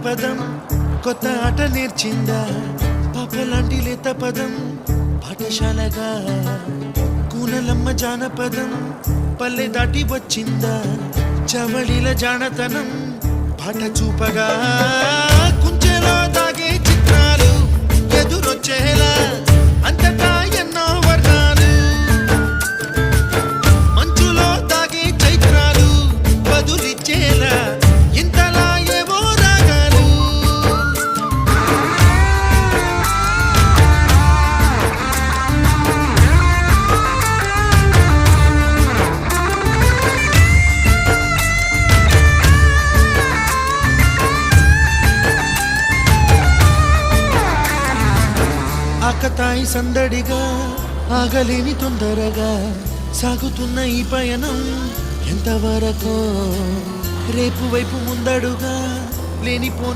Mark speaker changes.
Speaker 1: జానపదం కొత్త ఆట నేర్చిందా పాపలాంటి లేత పదం పాఠశాలగా కూనలమ్మ జానపదం పల్లె దాటి వచ్చిందా చవళిల జానతనం పాట చూపగా కుంచెలో దాగే చిత్రాలు ఎదురొచ్చేలా అంతటా ఎన్నో వర్ణాలు మంచులో దాగే చైత్రాలు బదులిచ్చేలా ఇంతలా ఏవో రాగాలు ఆకతాయి సందడిగా ఆగలేని తొందరగా సాగుతున్న ఈ పయనం ఎంతవరకు రేపు వైపు ముందడుగా లేనిపోని